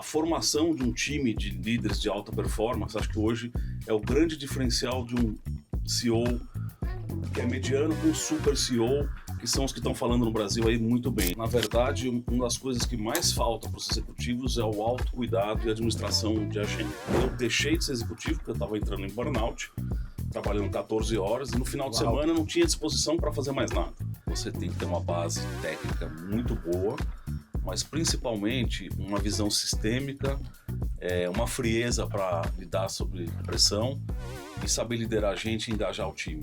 formação de um time de líderes de alta performance, acho que hoje é o grande diferencial de um CEO que é mediano com um super CEO, que são os que estão falando no Brasil aí muito bem. Na verdade, uma das coisas que mais falta para os executivos é o autocuidado e administração de agenda. Eu deixei de ser executivo porque eu estava entrando em burnout, trabalhando 14 horas e no final de semana eu não tinha disposição para fazer mais nada. Você tem que ter uma base técnica muito boa, mas principalmente uma visão sistêmica, uma frieza para lidar sob pressão e saber liderar a gente e engajar o time.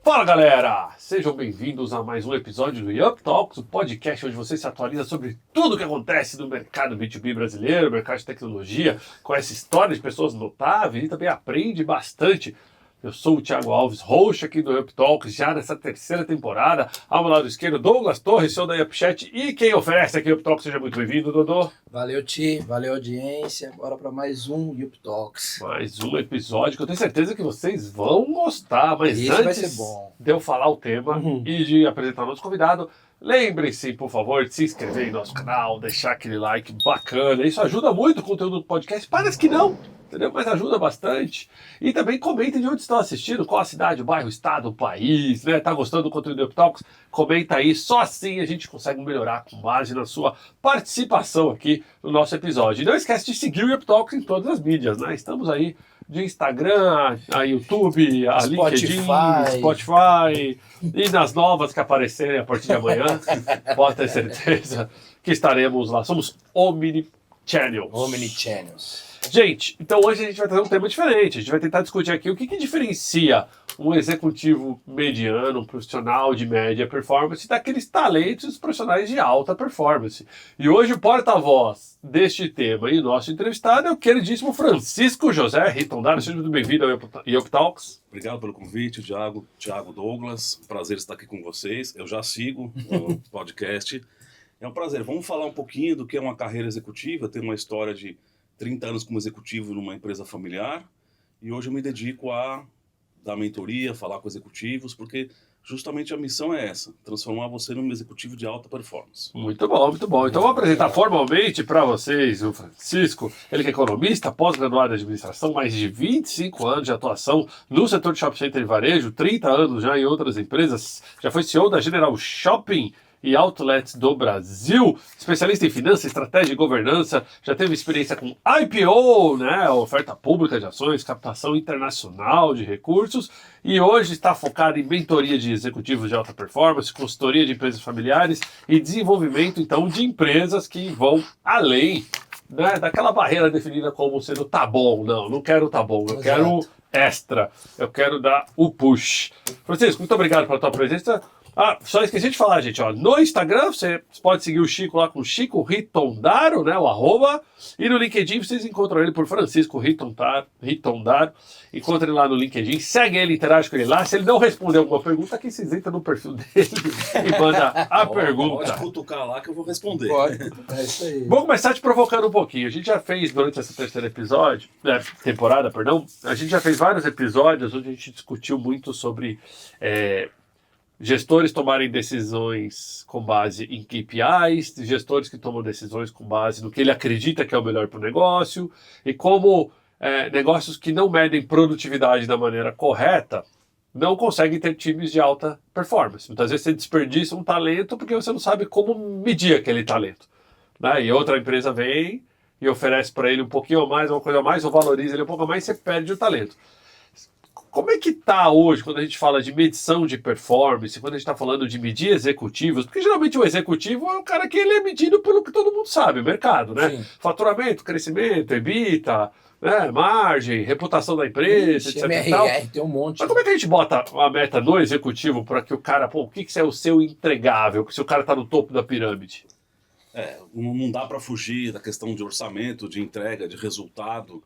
Fala galera, sejam bem-vindos a mais um episódio do Yup Talks, o podcast onde você se atualiza sobre tudo o que acontece no mercado B2B brasileiro, mercado de tecnologia, conhece histórias de pessoas notáveis e também aprende bastante. Eu sou o Thiago Alves, host aqui do Yup Talks, já nessa terceira temporada. Ao meu lado esquerdo, Douglas Torres, CEO da YupChat, e quem oferece aqui o Yup Talks, seja muito bem-vindo, Dodô. Valeu, Ti, valeu, audiência. Bora para mais um Yup Talks. Mais um episódio que eu tenho certeza que vocês vão gostar, mas Esse antes vai ser bom. De eu falar o tema e de apresentar o nosso convidado, lembrem-se, por favor, de se inscrever em nosso canal, deixar aquele like bacana. Isso ajuda muito o conteúdo do podcast. Parece que não, entendeu? Mas ajuda bastante. E também comentem de onde estão assistindo, qual a cidade, o bairro, o estado, o país, né? Tá gostando do conteúdo do Yup Talks? Comenta aí, só assim a gente consegue melhorar com base na sua participação aqui no nosso episódio. E não esquece de seguir o Yup Talks em todas as mídias, né? Estamos aí de Instagram, a YouTube, a LinkedIn, Spotify e nas novas que aparecerem a partir de amanhã, pode ter certeza que estaremos lá. Somos Omnichannels. Omnichannels. Gente, então hoje a gente vai trazer um tema diferente. A gente vai tentar discutir aqui o que diferencia um executivo mediano, um profissional de média performance, daqueles talentos e os profissionais de alta performance. E hoje o porta-voz deste tema e nosso entrevistado é o queridíssimo Francisco José Ritondaro. Seja muito bem-vindo ao Yup Talks. Obrigado pelo convite, Thiago, Douglas. Prazer estar aqui com vocês. Eu já sigo o podcast. É um prazer. Vamos falar um pouquinho do que é uma carreira executiva. Eu tenho uma história de 30 anos como executivo numa empresa familiar e hoje eu me dedico a dar mentoria, falar com executivos, porque justamente a missão é essa, transformar você num executivo de alta performance. Muito bom, muito bom. Então vou apresentar formalmente para vocês o Francisco. Ele que é economista, pós-graduado em administração, mais de 25 anos de atuação no setor de shopping center e varejo, 30 anos já em outras empresas, já foi CEO da General Shopping e Outlets do Brasil, especialista em finanças, estratégia e governança, já teve experiência com IPO, né, oferta pública de ações, captação internacional de recursos, e hoje está focado em mentoria de executivos de alta performance, consultoria de empresas familiares e desenvolvimento, então, de empresas que vão além, né, daquela barreira definida como sendo tá bom. Não quero tá bom, eu quero extra, eu quero dar o push. Francisco, muito obrigado pela tua presença. Só esqueci de falar, gente, ó, no Instagram você pode seguir o Chico lá com Chico Ritondaro, né, o @, e no LinkedIn vocês encontram ele por Francisco Ritondaro, encontra ele lá no LinkedIn, segue ele, interage com ele lá, se ele não responder alguma pergunta, aqui vocês entram no perfil dele e manda a pergunta. Pode cutucar lá que eu vou responder. Pode, é isso aí. Vou começar te provocando um pouquinho. A gente já fez, durante essa terceira temporada, a gente já fez vários episódios onde a gente discutiu muito sobre gestores tomarem decisões com base em KPIs, gestores que tomam decisões com base no que ele acredita que é o melhor para o negócio, e como negócios que não medem produtividade da maneira correta não conseguem ter times de alta performance. Muitas vezes você desperdiça um talento porque você não sabe como medir aquele talento, né? E outra empresa vem e oferece para ele um pouquinho a mais, uma coisa a mais, ou valoriza ele um pouco a mais, você perde o talento. Como é que está hoje, quando a gente fala de medição de performance, quando a gente está falando de medir executivos? Porque geralmente o executivo é o cara que ele é medido pelo que todo mundo sabe, o mercado, né? Sim. Faturamento, crescimento, EBITDA, né? Margem, reputação da empresa, etc. MRR, tem um monte. Mas como é que a gente bota a meta no executivo para que o cara, o que é o seu entregável, se o cara está no topo da pirâmide? Não dá para fugir da questão de orçamento, de entrega, de resultado.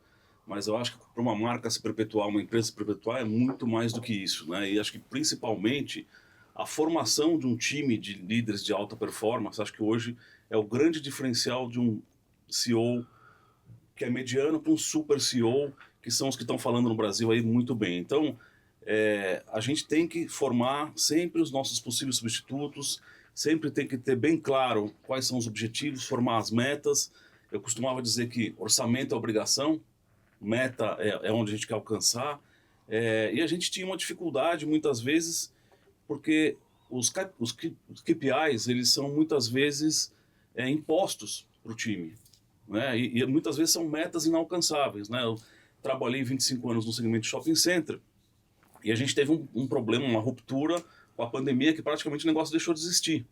Mas eu acho que para uma marca se perpetuar, uma empresa se perpetuar, é muito mais do que isso, né? E acho que principalmente a formação de um time de líderes de alta performance, acho que hoje é o grande diferencial de um CEO que é mediano para um super CEO, que são os que estão falando no Brasil aí muito bem. Então, a gente tem que formar sempre os nossos possíveis substitutos, sempre tem que ter bem claro quais são os objetivos, formar as metas. Eu costumava dizer que orçamento é obrigação, meta é onde a gente quer alcançar, e a gente tinha uma dificuldade muitas vezes, porque os KPIs, eles são muitas vezes impostos para o time, né? E muitas vezes são metas inalcançáveis, né? Eu trabalhei 25 anos no segmento de shopping center, e a gente teve um problema, uma ruptura com a pandemia, que praticamente o negócio deixou de existir.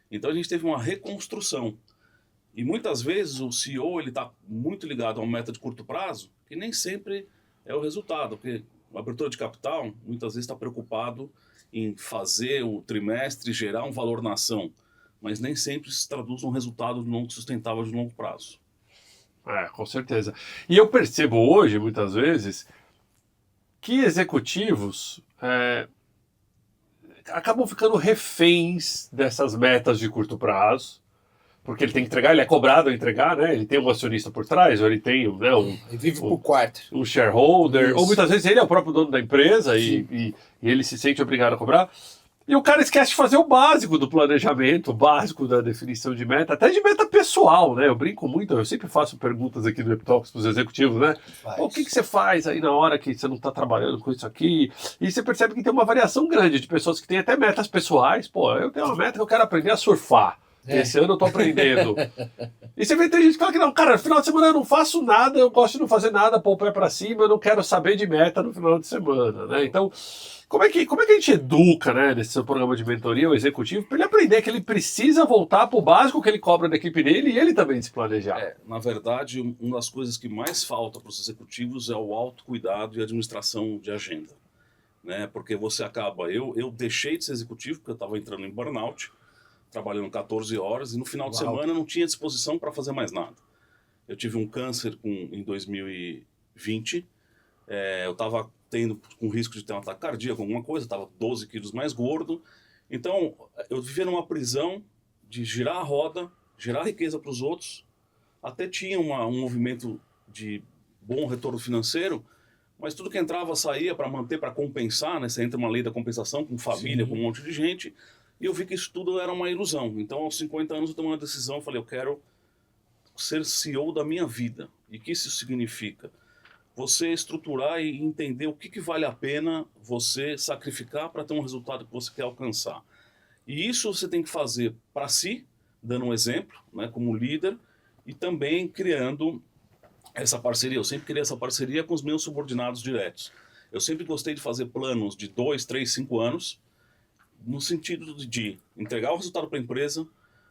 Então a gente teve uma reconstrução. E muitas vezes o CEO está muito ligado a uma meta de curto prazo, que nem sempre é o resultado, porque o abertura de capital muitas vezes está preocupado em fazer o trimestre gerar um valor na ação, mas nem sempre se traduz um resultado sustentável de longo prazo. Com certeza. E eu percebo hoje, muitas vezes, que executivos acabam ficando reféns dessas metas de curto prazo, porque ele tem que entregar, ele é cobrado a entregar, né? Ele tem um acionista por trás, ou ele tem ele vive por quarto. Um shareholder, Isso. ou muitas vezes ele é o próprio dono da empresa e ele se sente obrigado a cobrar. E o cara esquece de fazer o básico do planejamento, o básico da definição de meta, até de meta pessoal, né? Eu brinco muito, eu sempre faço perguntas aqui no Eptalks para os executivos, né? O que você faz aí na hora que você não está trabalhando com isso aqui? E você percebe que tem uma variação grande de pessoas que têm até metas pessoais. Pô, eu tenho uma meta que eu quero aprender a surfar. Esse ano eu tô aprendendo. E você vê, tem gente que fala que não, cara, no final de semana eu não faço nada, eu gosto de não fazer nada, pôr o pé pra cima, eu não quero saber de meta no final de semana, né? Então, como é que a gente educa, né, nesse seu programa de mentoria, o executivo, para ele aprender que ele precisa voltar pro básico que ele cobra da equipe dele e ele também se planejar? Na verdade, uma das coisas que mais falta para os executivos é o autocuidado e administração de agenda, né? Porque você acaba, eu deixei de ser executivo porque eu estava entrando em burnout, trabalhando 14 horas, e no final de semana eu não tinha disposição para fazer mais nada. Eu tive um câncer em 2020, eu estava tendo com risco de ter um ataque cardíaco, alguma coisa, estava 12 quilos mais gordo. Então, eu vivia numa prisão de girar a roda, gerar riqueza para os outros, até tinha um movimento de bom retorno financeiro, mas tudo que entrava saía para manter, para compensar, né? Você entra uma lei da compensação com família, Sim. com um monte de gente. E eu vi que isso tudo era uma ilusão. Então, aos 50 anos, eu tomei uma decisão. Eu falei, eu quero ser CEO da minha vida. E o que isso significa? Você estruturar e entender o que vale a pena você sacrificar para ter um resultado que você quer alcançar. E isso você tem que fazer para si, dando um exemplo, né, como líder, e também criando essa parceria. Eu sempre criei essa parceria com os meus subordinados diretos. Eu sempre gostei de fazer planos de 2, 3, 5 anos, no sentido de entregar o resultado para a empresa,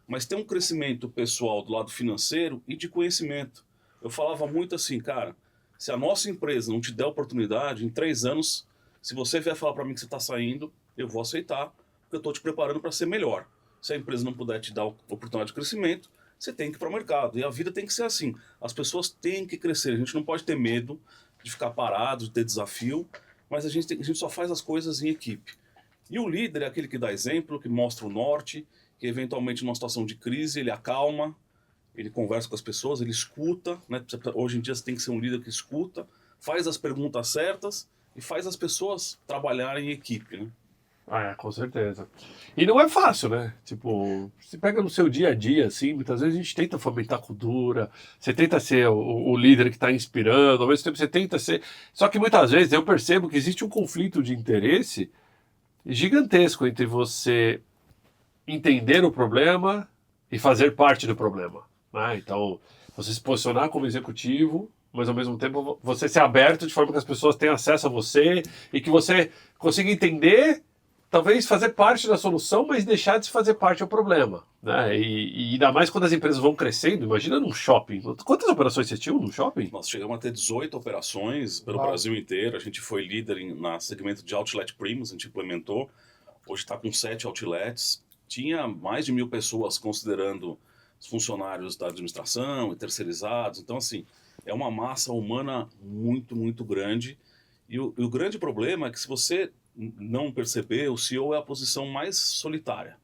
mas ter um crescimento pessoal do lado financeiro e de conhecimento. Eu falava muito assim, cara, se a nossa empresa não te der oportunidade, em 3 anos, se você vier falar para mim que você está saindo, eu vou aceitar, porque eu estou te preparando para ser melhor. Se a empresa não puder te dar oportunidade de crescimento, você tem que ir para o mercado. E a vida tem que ser assim. As pessoas têm que crescer. A gente não pode ter medo de ficar parado, de ter desafio, mas a gente só faz as coisas em equipe. E o líder é aquele que dá exemplo, que mostra o norte, que eventualmente numa situação de crise ele acalma, ele conversa com as pessoas, ele escuta, né? Hoje em dia você tem que ser um líder que escuta, faz as perguntas certas e faz as pessoas trabalharem em equipe, né? Com certeza. E não é fácil, né? Tipo, você pega no seu dia a dia, assim, muitas vezes a gente tenta fomentar cultura, você tenta ser o líder que está inspirando, ao mesmo tempo você tenta ser... Só que muitas vezes eu percebo que existe um conflito de interesse gigantesco entre você entender o problema e fazer parte do problema, né? Então, você se posicionar como executivo, mas ao mesmo tempo você ser aberto de forma que as pessoas tenham acesso a você e que você consiga entender, talvez fazer parte da solução, mas deixar de se fazer parte do problema, né? E ainda mais quando as empresas vão crescendo, imagina num shopping. Quantas operações você tinha num shopping? Nós chegamos a ter 18 operações pelo Brasil inteiro, a gente foi líder no segmento de outlet premium, a gente implementou, hoje está com 7 outlets, tinha mais de 1.000 pessoas considerando os funcionários da administração e terceirizados, então assim, é uma massa humana muito, muito grande, e o grande problema é que se você não perceber, o CEO é a posição mais solitária.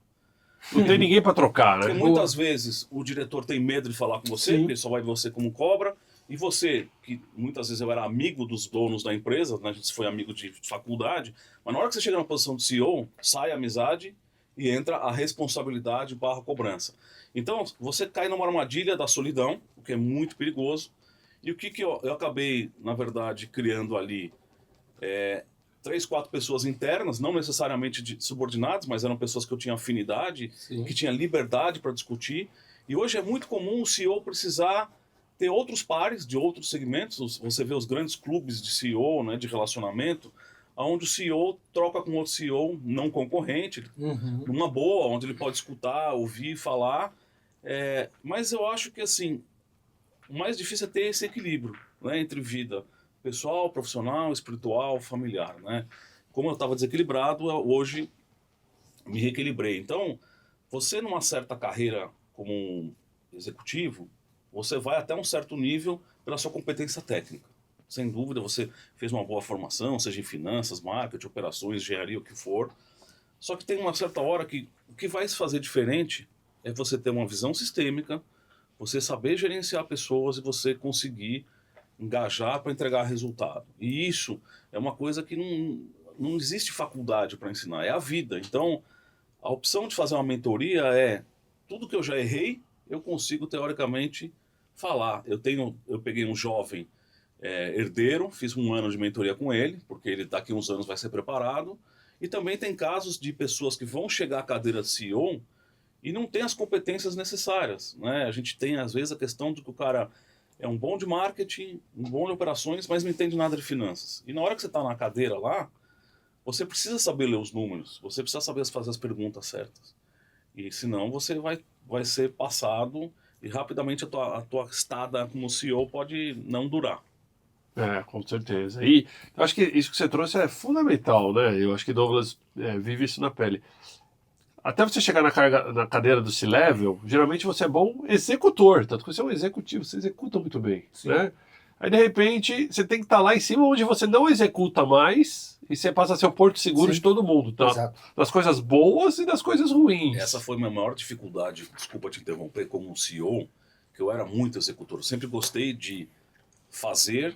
Não tem ninguém para trocar, né? Porque muitas vezes o diretor tem medo de falar com você, porque ele só vai ver você como cobra, E você, que muitas vezes eu era amigo dos donos da empresa, né, a gente foi amigo de faculdade, mas na hora que você chega na posição de CEO, sai a amizade e entra a responsabilidade barra cobrança. Então, você cai numa armadilha da solidão, o que é muito perigoso. E o que eu acabei, na verdade, criando ali? 3, 4 pessoas internas, não necessariamente subordinadas, mas eram pessoas que eu tinha afinidade, Sim. que tinha liberdade para discutir. E hoje é muito comum o CEO precisar ter outros pares de outros segmentos. Você vê os grandes clubes de CEO, né, de relacionamento, onde o CEO troca com outro CEO não concorrente, Uhum. numa boa, onde ele pode escutar, ouvir, falar. Mas eu acho que assim, o mais difícil é ter esse equilíbrio, né, entre vida pessoal, profissional, espiritual, familiar, né? Como eu estava desequilibrado, hoje me reequilibrei. Então, você numa certa carreira como um executivo, você vai até um certo nível pela sua competência técnica. Sem dúvida, você fez uma boa formação, seja em finanças, marketing, operações, engenharia, o que for. Só que tem uma certa hora que o que vai se fazer diferente é você ter uma visão sistêmica, você saber gerenciar pessoas e você conseguir engajar para entregar resultado. E isso é uma coisa que não existe faculdade para ensinar, é a vida. Então, a opção de fazer uma mentoria é tudo que eu já errei, eu consigo teoricamente falar. Eu peguei um jovem herdeiro, fiz 1 ano de mentoria com ele, porque ele daqui a uns anos vai ser preparado. E também tem casos de pessoas que vão chegar à cadeira de CEO e não tem as competências necessárias, né? A gente tem, às vezes, a questão de que o cara é um bom de marketing, um bom de operações, mas não entende nada de finanças. E na hora que você está na cadeira lá, você precisa saber ler os números, você precisa saber fazer as perguntas certas. E senão você vai ser passado e rapidamente a tua estada como CEO pode não durar. Com certeza. E eu acho que isso que você trouxe é fundamental, né? Eu acho que Douglas vive isso na pele. Até você chegar na cadeira do C-Level, geralmente você é bom executor, tanto que você é um executivo, você executa muito bem, né? Aí, de repente, você tem que estar lá em cima onde você não executa mais e você passa a ser o porto seguro de todo mundo, tá? Exato. Das coisas boas e das coisas ruins. Essa foi a minha maior dificuldade, desculpa te interromper, como CEO, que eu era muito executor. Eu sempre gostei de fazer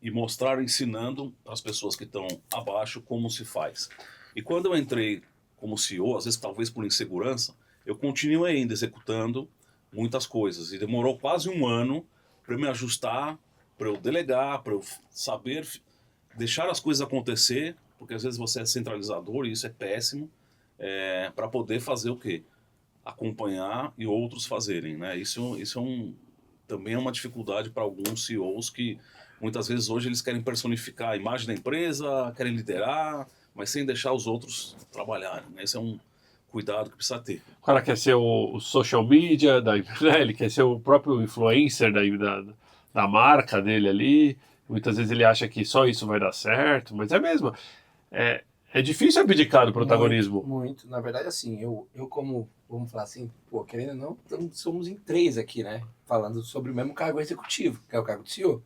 e mostrar ensinando as pessoas que estão abaixo como se faz. E quando eu entrei como CEO, às vezes talvez por insegurança, eu continuei ainda executando muitas coisas. E demorou quase 1 ano para me ajustar, para eu delegar, para eu saber deixar as coisas acontecer, porque às vezes você é centralizador e isso é péssimo, para poder fazer o quê? Acompanhar e outros fazerem, né? Isso também é uma dificuldade para alguns CEOs que muitas vezes hoje eles querem personificar a imagem da empresa, querem liderar, mas sem deixar os outros trabalharem, né? Esse é um cuidado que precisa ter. O cara quer ser o social media, né? Ele quer ser o próprio influencer da marca dele ali. Muitas vezes ele acha que só isso vai dar certo, mas é mesmo. É difícil abdicar do protagonismo. Muito. Na verdade, assim, eu como, vamos falar assim, pô, querendo ou não, somos em 3 aqui, né? Falando sobre o mesmo cargo executivo, que é o cargo de CEO,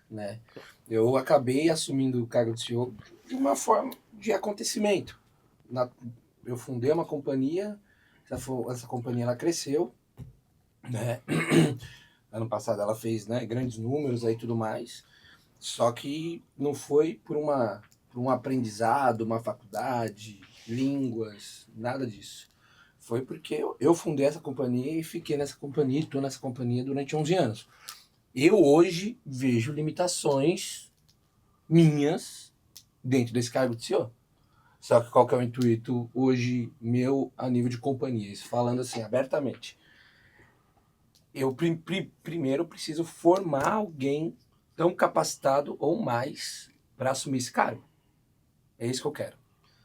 né? Eu acabei assumindo o cargo de CEO de uma forma de acontecimento. Eu fundei uma companhia, essa companhia ela cresceu, né? Ano passado ela fez, né, grandes números aí e tudo mais, só que não foi por um aprendizado, uma faculdade, línguas, nada disso. Foi porque eu fundei essa companhia e fiquei nessa companhia, estou nessa companhia durante 11 anos. Eu hoje vejo limitações minhas dentro desse cargo de CEO. Só que qual que é o intuito hoje meu a nível de companhia? Isso falando assim, abertamente. Eu primeiro preciso formar alguém tão capacitado ou mais para assumir esse cargo. É isso que eu quero.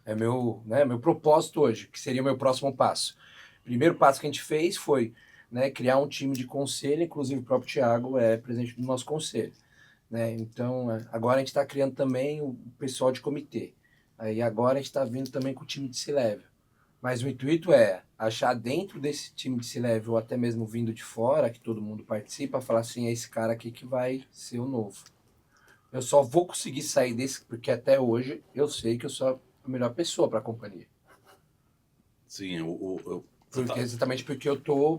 É meu propósito hoje, que seria o meu próximo passo. O primeiro passo que a gente fez foi, né, criar um time de conselho, inclusive o próprio Thiago é presidente do nosso conselho, né? Então, agora a gente está criando também o pessoal de comitê. Aí agora a gente está vindo também com o time de C-Level. Mas o intuito é achar dentro desse time de C-Level, ou até mesmo vindo de fora, que todo mundo participa, falar assim, é esse cara aqui que vai ser o novo. Eu só vou conseguir sair desse, porque até hoje eu sei que eu sou a melhor pessoa para a companhia. Sim, Exatamente porque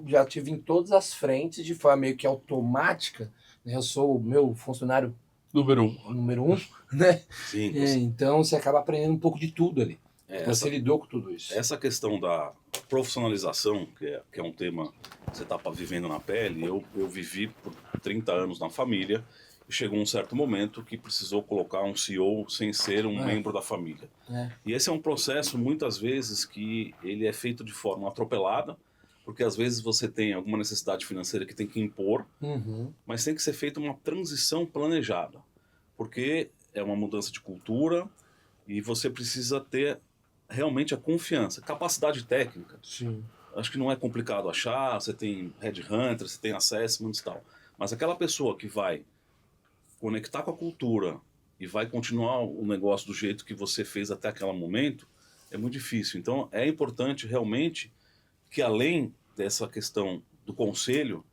já tive em todas as frentes, de forma meio que automática, Eu sou o meu funcionário Número 1. número 1, né? Sim, Então você acaba aprendendo um pouco de tudo ali. Você lidou com tudo isso. essa questão da profissionalização, que é um tema que você está vivendo na pele, eu vivi por 30 anos na família e chegou um certo momento que precisou colocar um CEO sem ser um membro da família. E esse é um processo, muitas vezes, que ele é feito de forma atropelada, porque às vezes você tem alguma necessidade financeira que tem que impor, mas tem que ser feita uma transição planejada, porque é uma mudança de cultura e você precisa ter realmente a confiança, capacidade técnica. Sim. Acho que não é complicado achar, você tem headhunter, você tem assessments e tal, mas aquela pessoa que vai conectar com a cultura e vai continuar o negócio do jeito que você fez até aquele momento, é muito difícil. Então é importante realmente que, além dessa questão do conselho,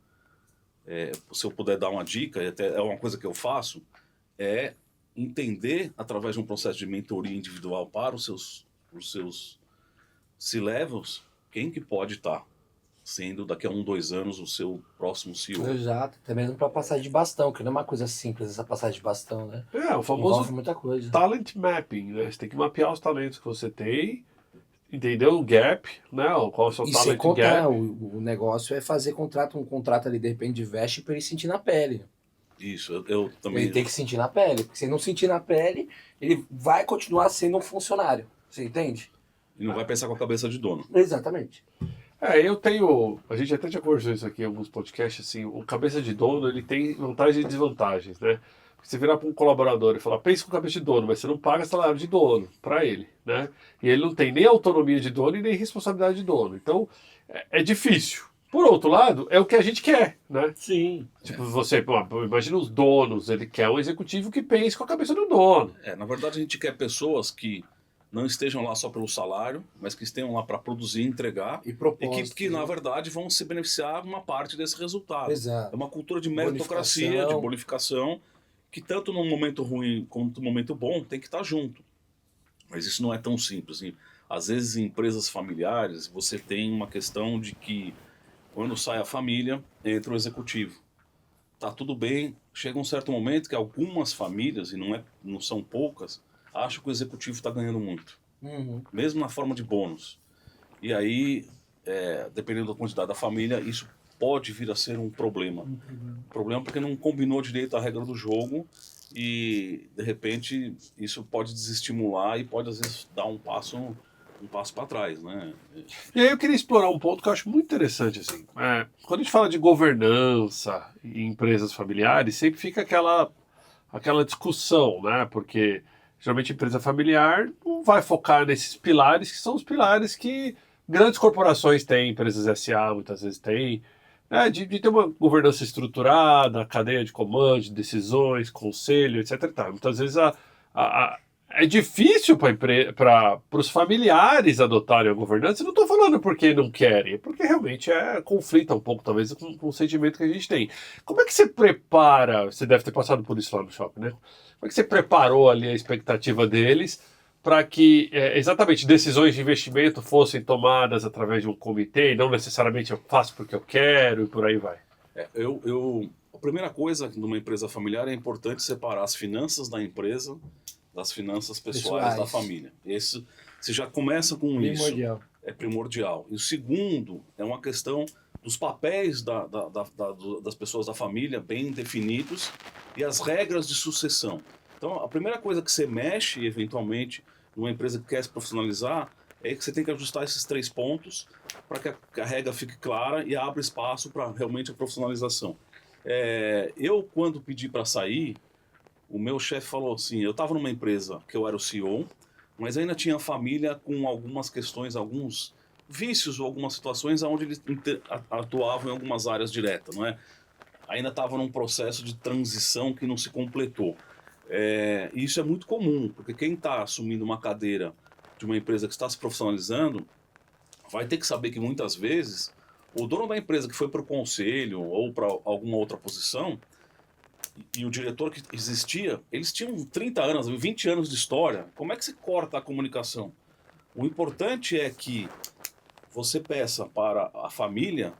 se eu puder dar uma dica, e até é uma coisa que eu faço, é entender, através de um processo de mentoria individual para os seus C-levels, quem que pode estar sendo daqui a 1, 2 anos o seu próximo CEO. Exato, até mesmo para passagem de bastão, que não é uma coisa simples essa passagem de bastão, né? O famoso Envolve muita coisa. talent mapping, né? Você tem que mapear os talentos que você tem, entender o gap, né? Qual é o seu E sem talent contar, gap. o negócio é fazer um contrato ali, de repente, de veste para ele sentir na pele. Isso, eu também... Ele tem que sentir na pele, porque se ele não sentir na pele, ele vai continuar sendo um funcionário. Você entende? E não vai pensar com a cabeça de dono. Exatamente. Eu tenho. A gente até já conversou isso aqui em alguns podcasts, assim, o cabeça de dono, ele tem vantagens e desvantagens, né? Você virar para um colaborador e falar, pense com cabeça de dono, mas você não paga salário de dono para ele, né? E ele não tem nem autonomia de dono e nem responsabilidade de dono. Então, é difícil. Por outro lado, é o que a gente quer, né? Sim. Tipo, você, imagina os donos, ele quer um executivo que pense com a cabeça do dono. Na verdade, a gente quer pessoas que não estejam lá só pelo salário, mas que estejam lá para produzir e entregar, E e propósito. que, na verdade, vão se beneficiar uma parte desse resultado. Exato. É uma cultura de meritocracia, de bonificação, que tanto no momento ruim quanto no momento bom tem que estar junto. Mas isso não é tão simples. Às vezes, em empresas familiares, você tem uma questão de que, quando sai a família, entra o executivo. Tá tudo bem, chega um certo momento que algumas famílias, e não são poucas, acham que o executivo está ganhando muito. Mesmo na forma de bônus. E aí, dependendo da quantidade da família, isso pode vir a ser um problema. Um problema porque não combinou direito a regra do jogo e, de repente, isso pode desestimular e pode, às vezes, dar um passo para trás, né? E aí eu queria explorar um ponto que eu acho muito interessante, assim. Quando a gente fala de governança em empresas familiares, sempre fica aquela discussão, né? Porque geralmente empresa familiar não vai focar nesses pilares, que são os pilares que grandes corporações têm, empresas SA muitas vezes têm, né? De ter uma governança estruturada, cadeia de comando, de decisões, conselho, etc. E tal. Muitas vezes é difícil para os familiares adotarem a governança. Eu não estou falando porque não querem, é porque realmente conflita um pouco, talvez, com o sentimento que a gente tem. Como é que você prepara? Você deve ter passado por isso lá no shopping, né? Como é que você preparou ali a expectativa deles para que exatamente decisões de investimento fossem tomadas através de um comitê e não necessariamente eu faço porque eu quero e por aí vai? A primeira coisa numa empresa familiar é importante separar as finanças da empresa das finanças pessoais da família. Você já começa com Primordial. isso. É primordial. E o segundo é uma questão dos papéis das pessoas da família bem definidos e as regras de sucessão. Então, a primeira coisa que você mexe, eventualmente, numa empresa que quer se profissionalizar, é que você tem que ajustar esses 3 pontos para que a regra fique clara e abra espaço para realmente a profissionalização. Eu, quando pedi para sair, o meu chefe falou assim, eu estava numa empresa que eu era o CEO, mas ainda tinha família com algumas questões, alguns vícios ou algumas situações onde eles atuavam em algumas áreas diretas, não é? Ainda estava num processo de transição que não se completou. E isso é muito comum, porque quem está assumindo uma cadeira de uma empresa que está se profissionalizando vai ter que saber que muitas vezes o dono da empresa que foi para o conselho ou para alguma outra posição e o diretor que existia, eles tinham 30 anos, 20 anos de história. Como é que se corta a comunicação? O importante é que você peça para a família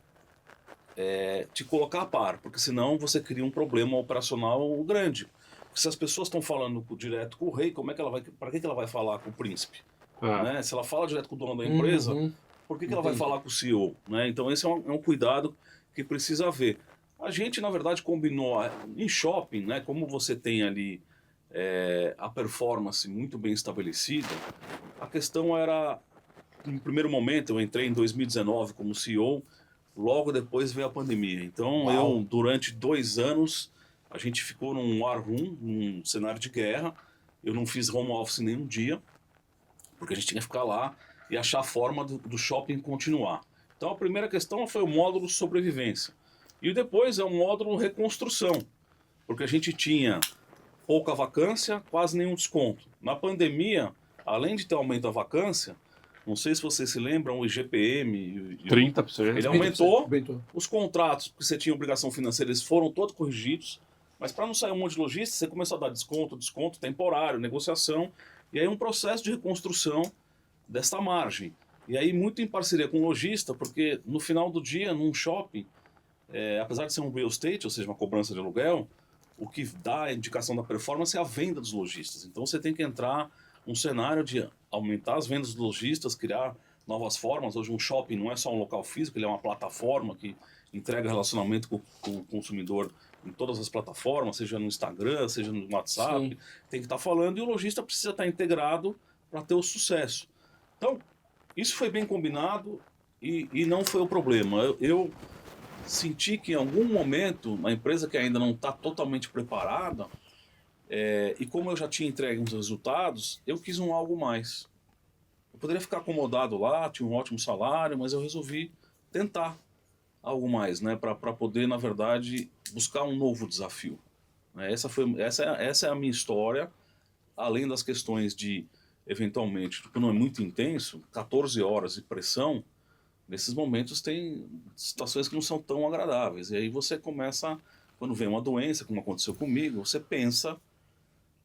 te colocar a par, porque senão você cria um problema operacional grande. Se as pessoas estão falando direto com o rei, como é que ela vai, para que ela vai falar com o príncipe? Né? Se ela fala direto com o dono da empresa, por que ela vai falar com o CEO? Né? Então esse é um cuidado que precisa haver. A gente, na verdade, combinou em shopping, né, como você tem ali a performance muito bem estabelecida, a questão era, no primeiro momento, eu entrei em 2019 como CEO, logo depois veio a pandemia. Então, durante 2 anos, a gente ficou num war room, num cenário de guerra. Eu não fiz home office nenhum dia, porque a gente tinha que ficar lá e achar a forma do shopping continuar. Então, a primeira questão foi o módulo sobrevivência. E depois é o módulo reconstrução, porque a gente tinha pouca vacância, quase nenhum desconto. Na pandemia, além de ter aumento da vacância, não sei se vocês se lembram, o IGPM... 30%. Ele aumentou os contratos, porque você tinha obrigação financeira, eles foram todos corrigidos, mas para não sair um monte de lojista, você começou a dar desconto temporário, negociação, e aí um processo de reconstrução desta margem. E aí muito em parceria com o lojista, porque no final do dia, num shopping, apesar de ser um real estate, ou seja, uma cobrança de aluguel, o que dá a indicação da performance é a venda dos lojistas. Então você tem que entrar num cenário de aumentar as vendas dos lojistas, criar novas formas. Hoje um shopping não é só um local físico, ele é uma plataforma que entrega relacionamento com o consumidor em todas as plataformas, seja no Instagram, seja no WhatsApp. Sim. Tem que estar falando e o lojista precisa estar integrado para ter o sucesso. Então, isso foi bem combinado e não foi o problema. Eu senti que em algum momento, na empresa que ainda não está totalmente preparada, e como eu já tinha entregue uns resultados, eu quis algo mais. Eu poderia ficar acomodado lá, tinha um ótimo salário, mas eu resolvi tentar algo mais, né, para poder, na verdade, buscar um novo desafio. Essa é a minha história, além das questões de, eventualmente, quando é muito intenso, 14 horas de pressão. Nesses momentos tem situações que não são tão agradáveis. E aí você começa, quando vem uma doença, como aconteceu comigo, você pensa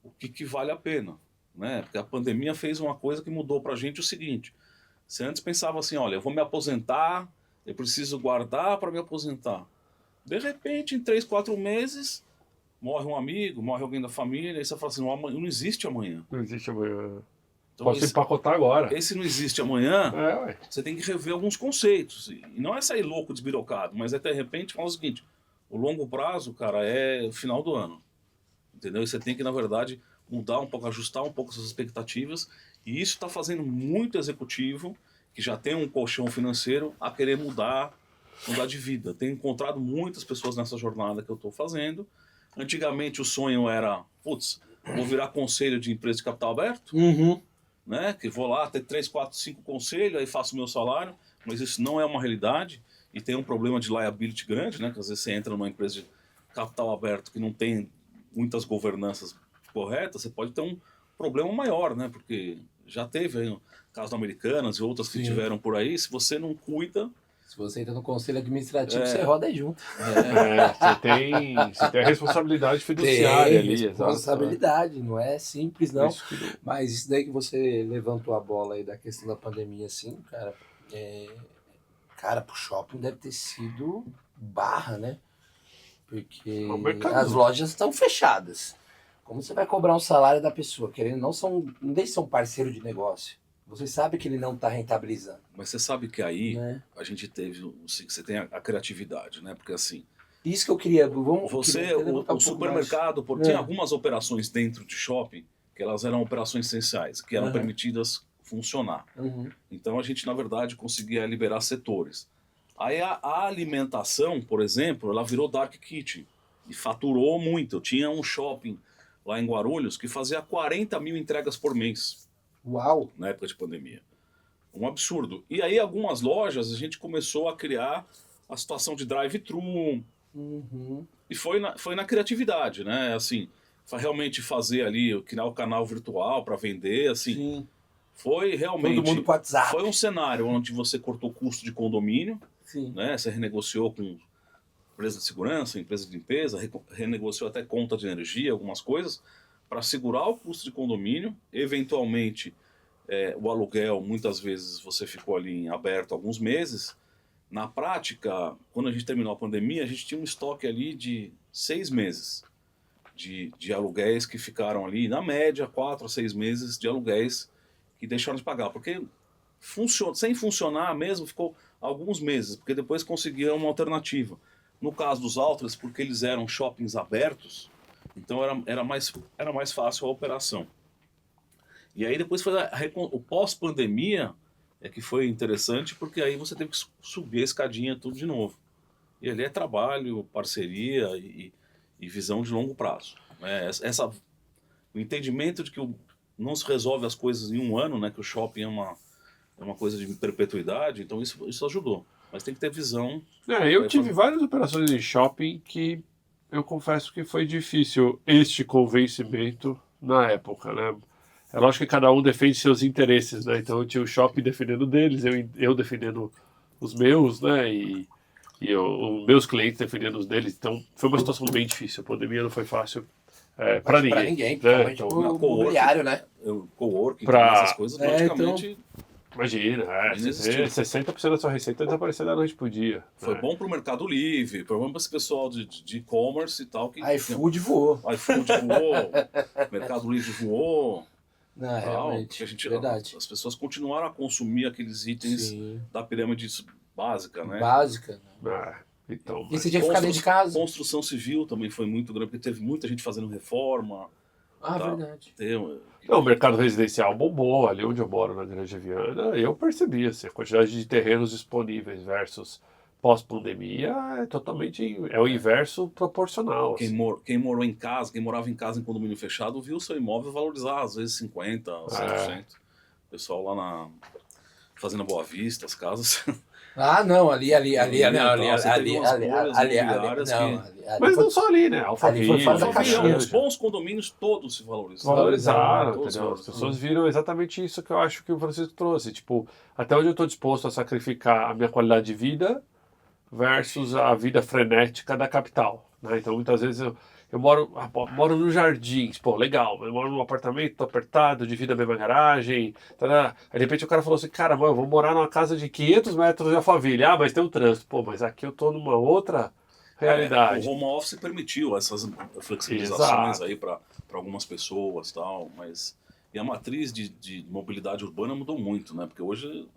o que vale a pena. Né? Porque a pandemia fez uma coisa que mudou pra gente o seguinte. Você antes pensava assim, olha, eu vou me aposentar, eu preciso guardar para me aposentar. De repente, em 3, 4 meses, morre um amigo, morre alguém da família, e você fala assim, não existe amanhã. Não existe amanhã. Então, posso empacotar agora. Esse não existe amanhã, você tem que rever alguns conceitos. E não é sair louco, desbirocado, mas de repente falar o seguinte, o longo prazo, cara, é o final do ano. Entendeu? E você tem que, na verdade, mudar um pouco, ajustar um pouco suas expectativas. E isso está fazendo muito executivo, que já tem um colchão financeiro, a querer mudar de vida. Tenho encontrado muitas pessoas nessa jornada que eu estou fazendo. Antigamente o sonho era, vou virar conselho de empresa de capital aberto. Né? Que vou lá ter 3, 4, 5 conselhos, aí faço o meu salário, mas isso não é uma realidade e tem um problema de liability grande, né? Que às vezes você entra numa empresa de capital aberto que não tem muitas governanças corretas, você pode ter um problema maior, né? Porque já teve aí o caso da Americanas e outras que tiveram por aí, se você não cuida... Se você entra no conselho administrativo, você roda aí junto. Você tem a responsabilidade fiduciária ali. Responsabilidade, não é simples não. Mas isso daí que você levantou a bola aí da questão da pandemia, assim, cara, cara, pro shopping deve ter sido barra, né? Porque as lojas estão fechadas. Como você vai cobrar um salário da pessoa? Querendo não deixa ser um parceiro de negócio. Você sabe que ele não está rentabilizando. Mas você sabe que aí a gente teve, você tem a criatividade, né? Porque assim... Isso que eu queria... O supermercado, tinha algumas operações dentro de shopping, que elas eram operações essenciais, que eram permitidas funcionar. Então a gente, na verdade, conseguia liberar setores. Aí a alimentação, por exemplo, ela virou dark kitchen e faturou muito. Eu tinha um shopping lá em Guarulhos que fazia 40 mil entregas por mês. Uau! Na época de pandemia. Um absurdo. E aí algumas lojas a gente começou a criar a situação de drive-thru. E foi na criatividade, né? Assim, realmente fazer ali, criar o canal virtual para vender, assim. Sim. Foi realmente... Todo mundo com WhatsApp. Foi um cenário onde você cortou custo de condomínio. Sim. Né? Você renegociou com empresa de segurança, empresa de limpeza, renegociou até conta de energia, algumas coisas, para segurar o custo de condomínio. Eventualmente, o aluguel, muitas vezes você ficou ali em aberto alguns meses, Na prática, quando a gente terminou a pandemia, a gente tinha um estoque ali de 6 meses de aluguéis que ficaram ali, na média, 4 a 6 meses de aluguéis que deixaram de pagar. Porque sem funcionar mesmo, ficou alguns meses, porque depois conseguiram uma alternativa. No caso dos outlets, porque eles eram shoppings abertos, então era mais fácil a operação. E aí depois foi o pós-pandemia que foi interessante, porque aí você teve que subir a escadinha tudo de novo. E ali é trabalho, parceria e visão de longo prazo. Né? O entendimento de que não se resolve as coisas em um ano, né? Que o shopping é uma coisa de perpetuidade, então isso ajudou. Mas tem que ter visão. Eu tive várias operações em shopping que eu confesso que foi difícil este convencimento na época, né? É lógico que cada um defende seus interesses, né? Então eu tinha o shopping defendendo deles, eu defendendo os meus, né? E os meus clientes defendendo os deles. Então foi uma situação bem difícil. A pandemia não foi fácil para ninguém. Para ninguém, né? principalmente Então, o mobiliário, né? O coworking, Pra- essas coisas, praticamente Imagina, você ter 60% da sua receita desaparecer da noite pro dia. foi né? bom para o Mercado Livre, para esse pessoal de e-commerce e tal. Que iFood voou. iFood voou, Mercado Livre voou. Não, Tal, realmente, porque verdade. as pessoas continuaram a consumir aqueles itens Sim. da pirâmide básica, né? Básica. Né? Então, E você tinha que ficar dentro de casa. Construção civil também foi muito grande, porque teve muita gente fazendo reforma. Ah, Tá. verdade. o mercado residencial bombou, ali onde eu moro, na Grande Viana, eu percebi assim, a quantidade de terrenos disponíveis versus pós-pandemia é totalmente o inverso proporcional. Quem morou em casa, quem morava em casa em condomínio fechado, viu o seu imóvel valorizar, às vezes 50%, 100%. O pessoal lá fazendo Boa Vista, as casas. Ah, não, ali, Mas não só ali, né? Ali Alphaville, foi fora da Alphaville, caixinha. Os bons condomínios todos se valorizaram. valorizaram, Todos entendeu? As valorizaram. pessoas viram exatamente isso que eu acho que o Francisco trouxe. Tipo, até onde eu estou disposto a sacrificar a minha qualidade de vida versus a vida frenética da capital. Né? Então, muitas vezes eu moro no Jardins, pô, legal. Eu moro num apartamento, tô apertado, divido a mesma garagem. Aí, de repente, o cara falou assim, cara, mano, eu vou morar numa casa de 500 metros de Alphaville. Ah, mas tem um trânsito. Pô, mas aqui eu tô numa outra realidade. O home office permitiu essas flexibilizações Exato. aí para algumas pessoas e tal, mas e a matriz de mobilidade urbana mudou muito, né? Porque hoje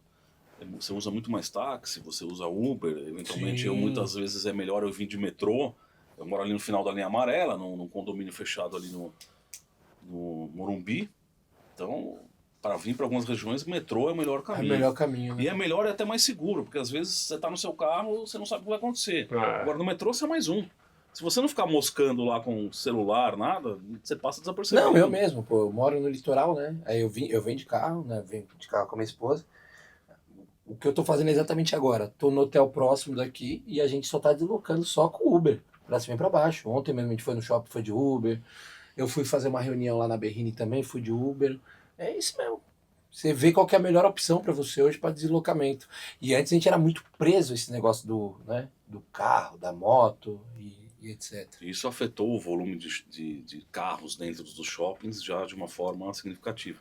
você usa muito mais táxi, você usa Uber, eventualmente Sim. muitas vezes é melhor eu vir de metrô. Eu moro ali no final da linha amarela, num condomínio fechado ali no Morumbi. Então, para vir para algumas regiões, metrô é o melhor É o caminho. melhor caminho, E né? é melhor e até mais seguro, porque às vezes você está no seu carro, você não sabe o que vai acontecer. Agora no metrô você é mais um. Se você não ficar moscando lá com celular, nada, você passa desapercebido. Não, eu mesmo, pô, eu moro no litoral, né? Aí eu venho de carro, né? Venho de carro com a minha esposa. O que eu tô fazendo exatamente agora? Tô no hotel próximo daqui e a gente só tá deslocando só com o Uber, pra cima e pra baixo. Ontem mesmo a gente foi no shopping, foi de Uber. Eu fui fazer uma reunião lá na Berrini também, fui de Uber. É isso mesmo. Você vê qual que é a melhor opção para você hoje para deslocamento. E antes a gente era muito preso a esse negócio do carro, da moto e etc. Isso afetou o volume de carros dentro dos shoppings já de uma forma significativa.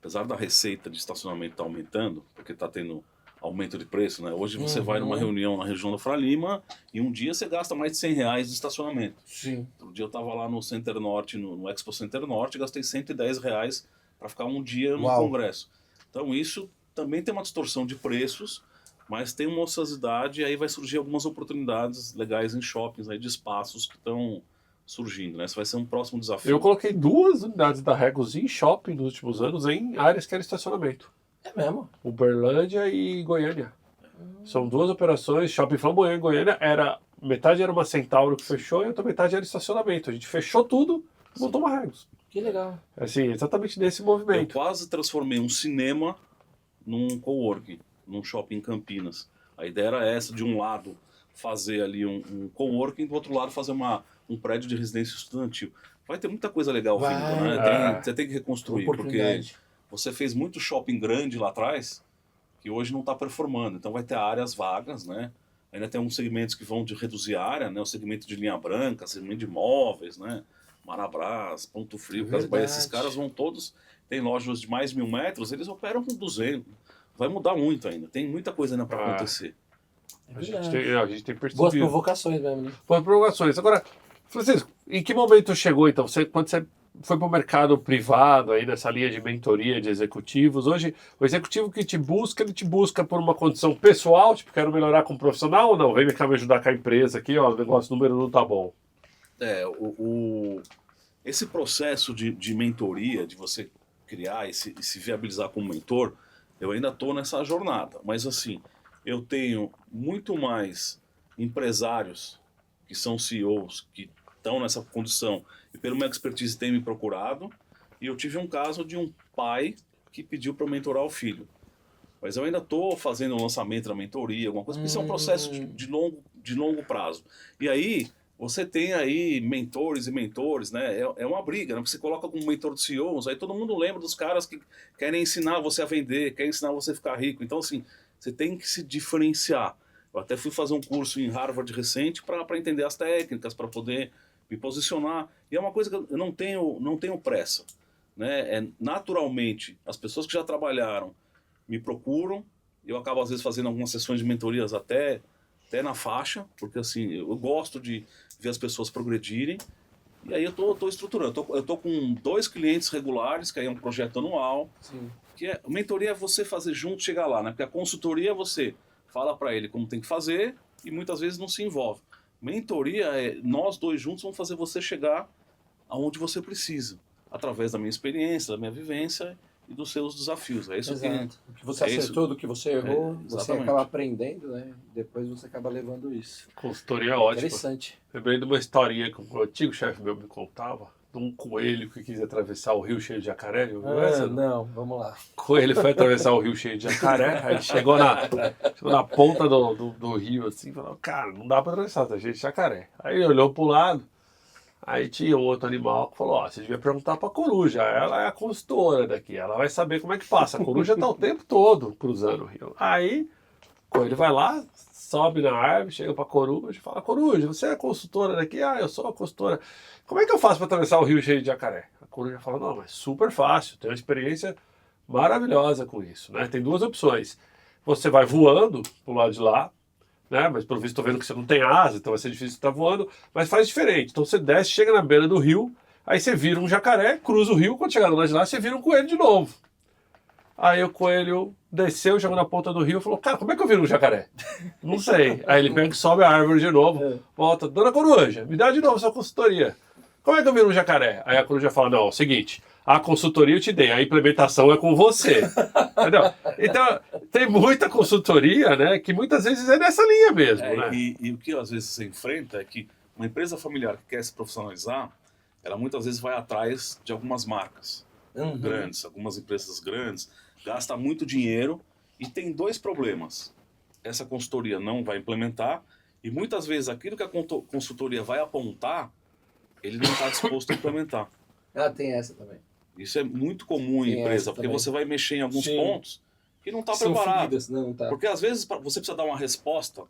Apesar da receita de estacionamento estar aumentando, porque está tendo aumento de preço, né? Hoje você vai numa reunião na região da Faria Lima e um dia você gasta mais de R$100 de estacionamento. Sim. Outro dia eu estava lá no Center Norte, no Expo Center Norte, e gastei R$110 para ficar um dia no Uau. congresso. Então isso também tem uma distorção de preços, mas tem uma ociosidade e aí vai surgir algumas oportunidades legais em shoppings, aí de espaços que estão surgindo, né? Isso vai ser um próximo desafio. Eu coloquei 2 unidades da Regus em shopping nos últimos anos em áreas que era estacionamento. É mesmo. Uberlândia e Goiânia. São 2 operações. Shopping Flamboyant em Goiânia metade era uma Centauro que fechou e a outra metade era estacionamento. A gente fechou tudo e montou uma Regus. Que legal. Assim, exatamente nesse Eu movimento. quase transformei um cinema num coworking, num shopping em Campinas. A ideia era essa, de um lado fazer ali um coworking, do outro lado fazer um prédio de residência estudantil. Vai ter muita coisa legal vindo, né? Você tem que reconstruir, porque você fez muito shopping grande lá atrás, que hoje não está performando. Então vai ter áreas vagas, né? Ainda tem alguns segmentos que vão de reduzir a área, né? O segmento de linha branca, segmento de imóveis, né? Marabras, Ponto Frio, Casas Bahia, esses caras vão todos, tem lojas de mais de 1.000 metros, eles operam com 200. Vai mudar muito ainda, tem muita coisa ainda para acontecer. É A gente verdade. a gente tem Boas percebido. provocações mesmo, né? Boas provocações. Agora, Francisco, em que momento chegou, então? Quando você foi para o mercado privado, aí nessa linha de mentoria de executivos, hoje o executivo que te busca, ele te busca por uma condição pessoal, tipo, quero melhorar como profissional ou não? Vem cá me ajudar com a empresa aqui, ó, o negócio, o número não tá bom. Esse processo de mentoria, de você criar e se viabilizar como mentor, eu ainda estou nessa jornada. Mas assim, eu tenho muito mais empresários que são CEOs, que estão nessa condição e pelo meu expertise têm me procurado. E eu tive um caso de um pai que pediu para eu mentorar o filho. Mas eu ainda estou fazendo o lançamento da mentoria, alguma coisa, porque isso é um processo de longo prazo. E aí, você tem aí mentores e mentores, né? É uma briga, né? Porque você coloca como mentor de CEOs, aí todo mundo lembra dos caras que querem ensinar você a vender, querem ensinar você a ficar rico. Então, assim, você tem que se diferenciar. Eu até fui fazer um curso em Harvard recente para entender as técnicas, para poder me posicionar. E é uma coisa que eu não tenho pressa, né? Naturalmente, as pessoas que já trabalharam me procuram, eu acabo às vezes fazendo algumas sessões de mentorias até na faixa, porque assim, eu gosto de ver as pessoas progredirem, e aí eu tô estruturando. Eu tô com 2 clientes regulares, que aí é um projeto anual, Sim. que mentoria é você fazer junto, chegar lá, né? Porque a consultoria você fala para ele como tem que fazer e muitas vezes não se envolve. Mentoria é nós 2 juntos vamos fazer você chegar aonde você precisa, através da minha experiência, da minha vivência e dos seus desafios. É isso Exato. O que você é isso. acertou, do que você errou, você exatamente. acaba aprendendo, né? Depois você acaba levando isso. Consultoria ótima. Interessante. Lembrei de uma historinha que um antigo chefe meu me contava, de um coelho que quis atravessar o rio cheio de jacaré. Viu essa? Não, vamos lá. O coelho foi atravessar o rio cheio de jacaré, aí chegou na ponta do rio assim, e falou, cara, não dá pra atravessar, tá cheio de jacaré. Aí ele olhou pro lado, aí tinha um outro animal que falou, ó, você devia perguntar pra coruja, ela é a consultora daqui, ela vai saber como é que passa. A coruja tá o tempo todo cruzando o rio. Aí o coelho vai lá, sobe na árvore, chega pra coruja e fala, coruja, você é a consultora daqui? Ah, eu sou a consultora. Como é que eu faço pra atravessar o rio cheio de jacaré? A coruja fala, não, mas super fácil, tenho uma experiência maravilhosa com isso, né? Tem 2 opções. Você vai voando pro lado de lá, né? Mas pelo visto estou vendo que você não tem asa, então vai ser difícil estar voando, mas faz diferente. Então você desce, chega na beira do rio, aí você vira um jacaré, cruza o rio, quando chegar do lado de lá, você vira um coelho de novo. Aí o coelho desceu, chegou na ponta do rio e falou, cara, como é que eu viro um jacaré? Não sei. Aí ele pega e sobe a árvore de novo, volta, dona coruja, me dá de novo sua consultoria. Como é que eu viro um jacaré? Aí a coruja fala, não, é o seguinte, a consultoria eu te dei, a implementação é com você. Entendeu? Então, tem muita consultoria, né, que muitas vezes é nessa linha mesmo, né? E o que às vezes você enfrenta é que uma empresa familiar que quer se profissionalizar, ela muitas vezes vai atrás de algumas marcas grandes, algumas empresas grandes, gasta muito dinheiro e tem 2 problemas. Essa consultoria não vai implementar e muitas vezes aquilo que a consultoria vai apontar, ele não está disposto a implementar. Ah, tem essa também. Isso é muito comum em Tem empresa, essa porque também. você vai mexer em alguns Sim. pontos que não está São preparado. feridas, não, tá. Porque às vezes você precisa dar uma resposta,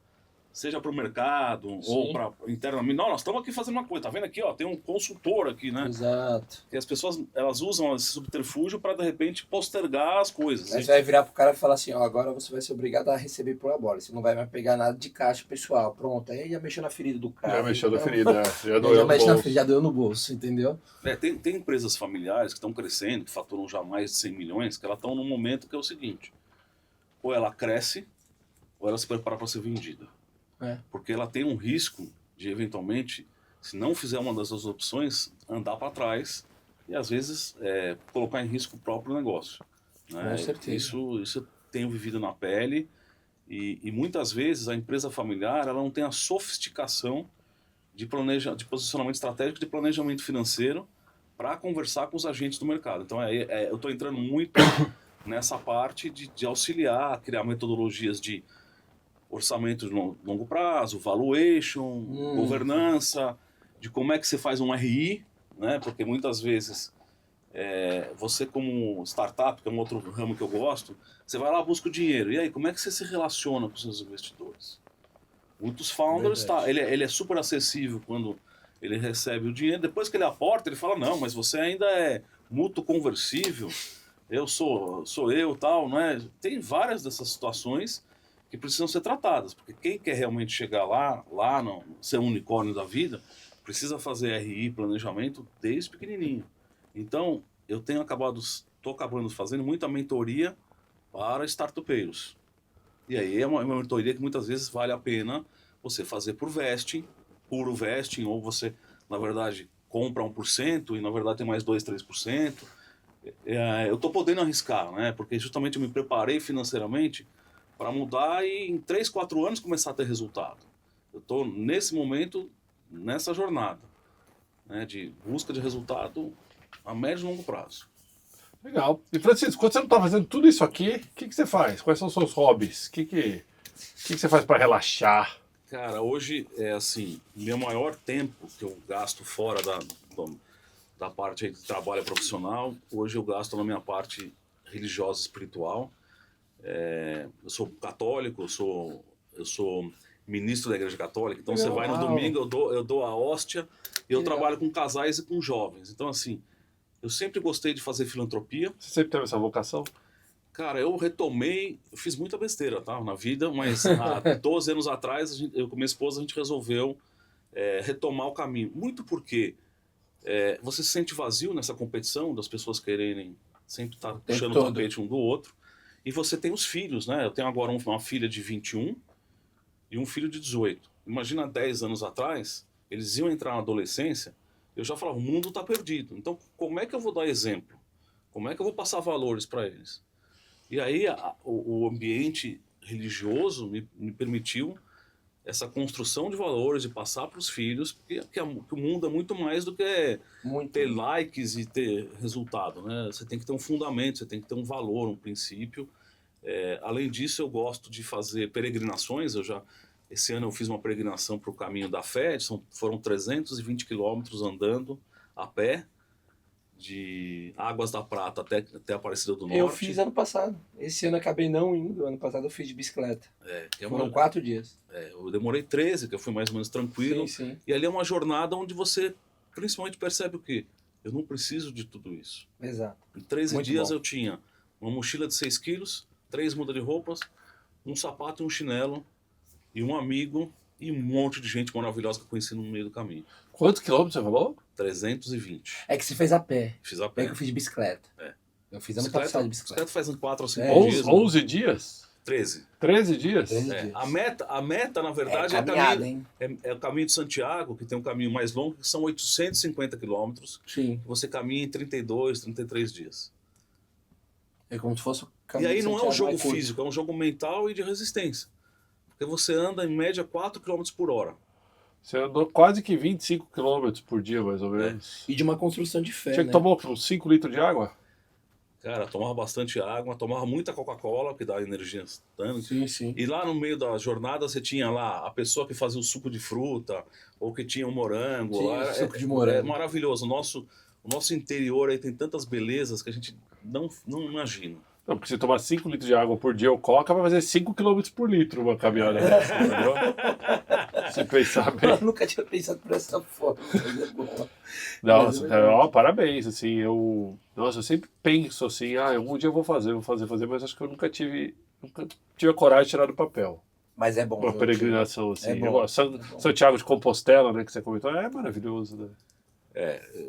seja para o mercado ou para internamente. Não, nós estamos aqui fazendo uma coisa, tá vendo aqui, ó, tem um consultor aqui, né? Exato. E as pessoas, elas usam esse subterfúgio para de repente postergar as coisas. Aí você vai virar pro cara e falar assim, ó, agora você vai ser obrigado a receber por bola. Você não vai mais pegar nada de caixa pessoal. Pronto, aí já mexeu na ferida do cara. Já mexeu na Então, ferida, já doeu já no mexe na bolso. ferida, já doeu no bolso, entendeu? Tem empresas familiares que estão crescendo, que faturam já mais de 100 milhões, que elas estão num momento que é o seguinte, ou ela cresce, ou ela se prepara para ser vendida. Porque ela tem um risco de, eventualmente, se não fizer uma das 2 opções, andar para trás e, às vezes, colocar em risco o próprio negócio. Né? Com certeza. Isso eu tenho vivido na pele e muitas vezes a empresa familiar ela não tem a sofisticação de posicionamento estratégico, de planejamento financeiro para conversar com os agentes do mercado. Então, eu estou entrando muito nessa parte de auxiliar, criar metodologias de orçamento de longo prazo, valuation, governança, de como é que você faz um RI, né? Porque muitas vezes você como startup, que é um outro ramo que eu gosto, você vai lá, busca o dinheiro. E aí, como é que você se relaciona com os seus investidores? Muitos founders, ele é super acessível quando ele recebe o dinheiro. Depois que ele aporta, ele fala, não, mas você ainda é mútuo conversível, eu sou eu, tal, não é? Tem várias dessas situações que precisam ser tratadas, porque quem quer realmente chegar lá no, ser um unicórnio da vida, precisa fazer RI, planejamento, desde pequenininho. Então, estou acabando fazendo muita mentoria para startupeiros. E aí é uma mentoria que muitas vezes vale a pena você fazer por vesting, puro vesting, ou você, na verdade, compra 1% e, na verdade, tem mais 2, 3%. Eu estou podendo arriscar, né? Porque justamente eu me preparei financeiramente para mudar e em 3, 4 anos começar a ter resultado. Eu estou, nesse momento, nessa jornada, né, de busca de resultado a médio e longo prazo. Legal. E Francisco, quando você não está fazendo tudo isso aqui, o que você faz? Quais são os seus hobbies? O que você faz para relaxar? Cara, hoje é assim, meu maior tempo que eu gasto fora da parte aí de trabalho profissional, hoje eu gasto na minha parte religiosa espiritual. Eu sou católico, eu sou ministro da Igreja Católica, então você vai no domingo, eu dou a hóstia e eu trabalho com casais e com jovens. Então, assim, eu sempre gostei de fazer filantropia. Você sempre teve essa vocação? Cara, eu fiz muita besteira, tá, na vida, mas há 12 anos atrás, eu com minha esposa, a gente resolveu retomar o caminho. Muito porque você se sente vazio nessa competição das pessoas quererem sempre estar puxando o tapete um do outro. E você tem os filhos, né? Eu tenho agora uma filha de 21 e um filho de 18. Imagina 10 anos atrás, eles iam entrar na adolescência, eu já falava, o mundo está perdido. Então, como é que eu vou dar exemplo? Como é que eu vou passar valores para eles? E aí, o ambiente religioso me permitiu essa construção de valores, de passar para os filhos, porque que o mundo é muito mais do que ter likes e ter resultado, né? Você tem que ter um fundamento, você tem que ter um valor, um princípio. Além disso, eu gosto de fazer peregrinações. Esse ano eu fiz uma peregrinação para o Caminho da Fé, foram 320 quilômetros andando a pé, de Águas da Prata até Aparecida do Norte. Eu fiz ano passado. Esse ano eu acabei não indo. Ano passado eu fiz de bicicleta. Foram 4 dias. Eu demorei 13, que eu fui mais ou menos tranquilo. Sim. E ali é uma jornada onde você principalmente percebe o quê? Eu não preciso de tudo isso. Exato. Em 13 Muito dias bom. eu tinha uma mochila de 6 quilos, 3 mudas de roupas, um sapato e um chinelo, e um amigo, e um monte de gente maravilhosa que eu conheci no meio do caminho. Quantos quilômetros você falou? 320. É que você fez a pé. Fiz a É pé. que eu fiz de bicicleta. Eu fiz ano passado de bicicleta. Bicicleta faz uns 4 ou 5 dias. 11 dias? 13. 13 dias? 13 dias. A meta, na verdade, caminhada, hein? é o caminho de Santiago, que tem um caminho mais longo, que são 850 quilômetros. Sim. Você caminha em 32, 33 dias. É como se fosse o E caminho aí de não é um Santiago jogo mais curto. físico, é um jogo mental e de resistência. Porque você anda em média 4 km por hora. Você andou quase que 25 quilômetros por dia, mais ou menos. E de uma construção de fé, Tinha que né? tomar uns 5 litros de água? Cara, tomava bastante água, tomava muita Coca-Cola, que dá energia instantânea. Sim. E lá no meio da jornada você tinha lá a pessoa que fazia o suco de fruta, ou que tinha um morango. Sim, lá, suco de morango. É maravilhoso. O nosso interior aí tem tantas belezas que a gente não imagina. Não, porque se tomar 5 litros de água por dia ou Coca, vai fazer 5 quilômetros por litro uma caminhada dessa, entendeu? Se pensar bem. Eu nunca tinha pensado por essa forma. Mas é bom. Nossa, parabéns, assim, eu sempre penso assim, algum dia eu vou fazer, mas acho que eu nunca tive a coragem de tirar do papel. Mas é bom. Uma peregrinação, assim. É bom, Eu gosto. Santiago de Compostela, né, que você comentou, é maravilhoso, né?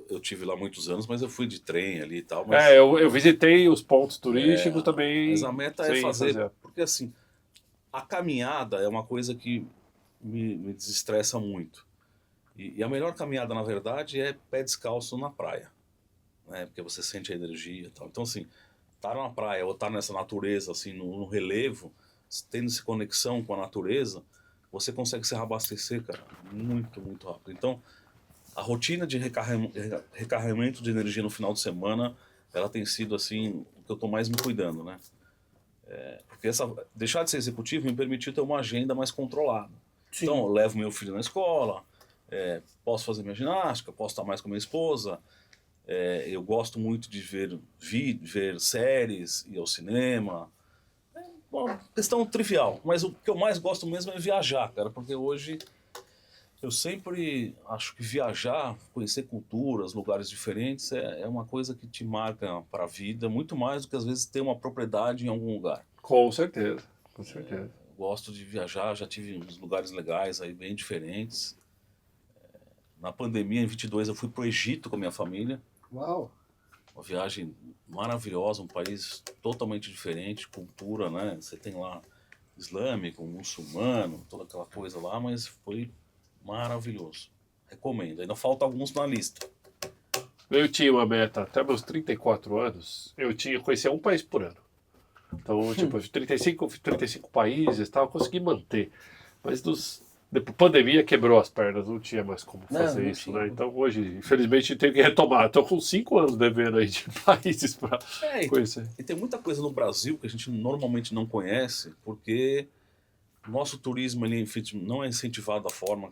Eu tive lá muitos anos, mas eu fui de trem ali e tal. Mas, eu visitei os pontos turísticos também. Mas a meta é fazer, porque assim, a caminhada é uma coisa que me desestressa muito. E a melhor caminhada, na verdade, é pé descalço na praia, né? Porque você sente a energia e tal. Então, assim, estar na praia ou estar nessa natureza, assim, no relevo, tendo essa conexão com a natureza, você consegue se reabastecer, cara, muito, muito rápido. Então, a rotina de recarregamento de energia no final de semana, ela tem sido, assim, o que eu estou mais me cuidando, né? Porque deixar de ser executivo me permitiu ter uma agenda mais controlada. Sim. Então, eu levo meu filho na escola, posso fazer minha ginástica, posso estar mais com minha esposa. Eu gosto muito de ver séries, ir ao cinema. Uma questão trivial, mas o que eu mais gosto mesmo é viajar, cara, porque hoje eu sempre acho que viajar, conhecer culturas, lugares diferentes, é uma coisa que te marca para a vida, muito mais do que às vezes ter uma propriedade em algum lugar. Com certeza, com certeza. gosto de viajar, já tive uns lugares legais aí, bem diferentes. Na pandemia, em 22, eu fui pro Egito com a minha família. Uau! Uma viagem maravilhosa, um país totalmente diferente, cultura, né? Você tem lá islâmico, muçulmano, toda aquela coisa lá, mas foi maravilhoso. Recomendo. Ainda falta alguns na lista. Eu tinha uma meta, até meus 34 anos, eu conhecia um país por ano. Então, tipo, 35 países e tal, eu consegui manter. Mas depois pandemia quebrou as pernas, não tinha mais como fazer não isso, tinha. né? Então hoje, infelizmente, tenho que retomar. Estou com 5 anos devendo aí de países para conhecer. E tem muita coisa no Brasil que a gente normalmente não conhece, porque o nosso turismo ele, não é incentivado da forma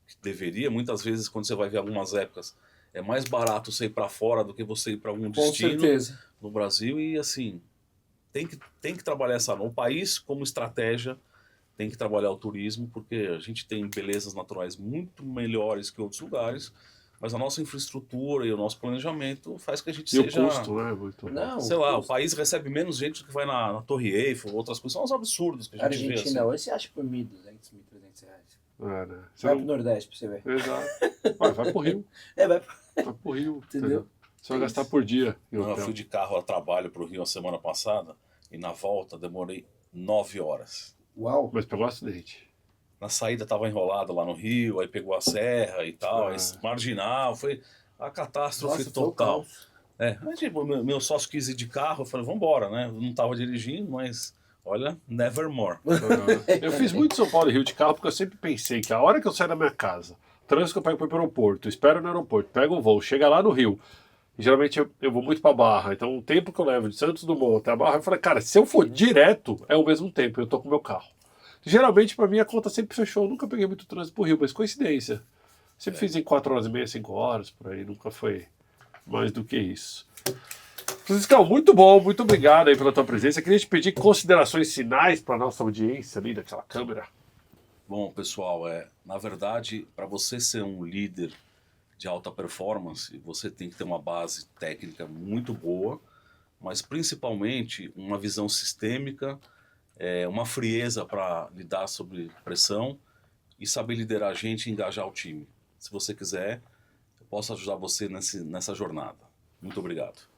que deveria. Muitas vezes, quando você vai ver algumas épocas, é mais barato você ir para fora do que você ir para algum Com destino certeza. no Brasil. E assim, tem que trabalhar o país como estratégia, tem que trabalhar o turismo, porque a gente tem belezas naturais muito melhores que outros lugares, mas a nossa infraestrutura e o nosso planejamento faz que a gente E seja... o custo, né? Muito Não, Sei lá, o país recebe menos gente do que vai na Torre Eiffel, outras coisas. São uns absurdos que a gente vê. Argentina Assim. hoje você acha por 1.200, 1.300 reais. Né? Vai pro Nordeste pra você ver. Exato. Vai pro Rio. Vai Pro Rio. Entendeu? Você vai gastar por dia. Eu fui de carro a trabalho pro Rio a semana passada e na volta demorei 9 horas. Uau! Mas pegou acidente. Na saída tava enrolado lá no Rio, aí pegou a serra e tal, aí marginal, foi a catástrofe Nossa, foi o total. caos. Mas tipo, meu sócio quis ir de carro, eu falei, vambora, né? Eu não tava dirigindo, mas olha, nevermore. Eu fiz muito São Paulo e Rio de carro porque eu sempre pensei que a hora que eu sair da minha casa, trânsito que eu pego para ir para o aeroporto, espero no aeroporto, pego um voo, chega lá no Rio. E geralmente eu vou muito para Barra, então o tempo que eu levo de Santos Dumont até a Barra, eu falei, cara, se eu for direto, é o mesmo tempo, eu tô com o meu carro. Geralmente, para mim, a conta sempre fechou, eu nunca peguei muito trânsito pro Rio, mas coincidência. Sempre fiz em 4 horas e meia, 5 horas, por aí, nunca foi mais do que isso. Franciscão, muito bom, muito obrigado aí pela tua presença. Queria te pedir considerações finais para nossa audiência ali daquela câmera. Bom, pessoal, na verdade, para você ser um líder de alta performance, você tem que ter uma base técnica muito boa, mas principalmente uma visão sistêmica, uma frieza para lidar sob pressão e saber liderar a gente e engajar o time. Se você quiser, eu posso ajudar você nessa jornada. Muito obrigado.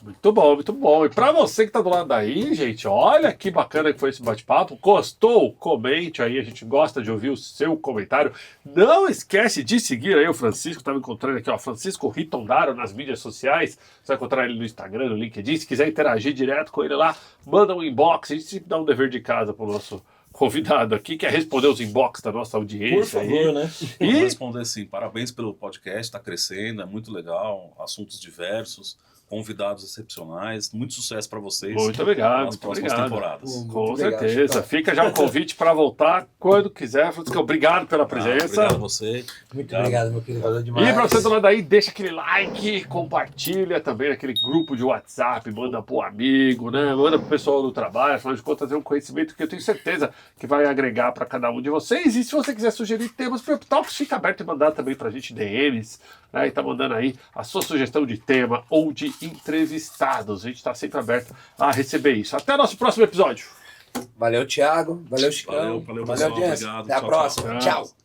Muito bom, muito bom. E para você que tá do lado daí, gente, olha que bacana que foi esse bate-papo. Gostou? Comente aí, a gente gosta de ouvir o seu comentário. Não esquece de seguir aí o Francisco, tá me encontrando aqui, ó, Francisco Ritondaro nas mídias sociais. Você vai encontrar ele no Instagram, no LinkedIn. Se quiser interagir direto com ele lá, manda um inbox. A gente sempre dá um dever de casa pro nosso convidado aqui, que é responder os inbox da nossa audiência. Por favor, aí, né? Vou responder sim. Parabéns pelo podcast, está crescendo, é muito legal, assuntos diversos, convidados excepcionais, muito sucesso para vocês. Muito obrigado, nas próximas temporadas. Com certeza. Fica já o convite para voltar quando quiser. Francisco, obrigado pela presença. Obrigado a você. Muito obrigado, meu querido. Valeu demais. E para você do lado aí, deixa aquele like, compartilha também aquele grupo de WhatsApp, manda pro amigo, né? Manda pro pessoal do trabalho, afinal de contas é um conhecimento que eu tenho certeza que vai agregar para cada um de vocês. E se você quiser sugerir temas para o Talks, fica aberto e mandar também pra gente DMs, né? E tá mandando aí a sua sugestão de tema ou de entrevistados. A gente tá sempre aberto a receber isso. Até o nosso próximo episódio. Valeu, Thiago. Valeu, Chicão. Valeu, pessoal. audiência. Obrigado. Até a Tchau, próxima. tchau. Tchau.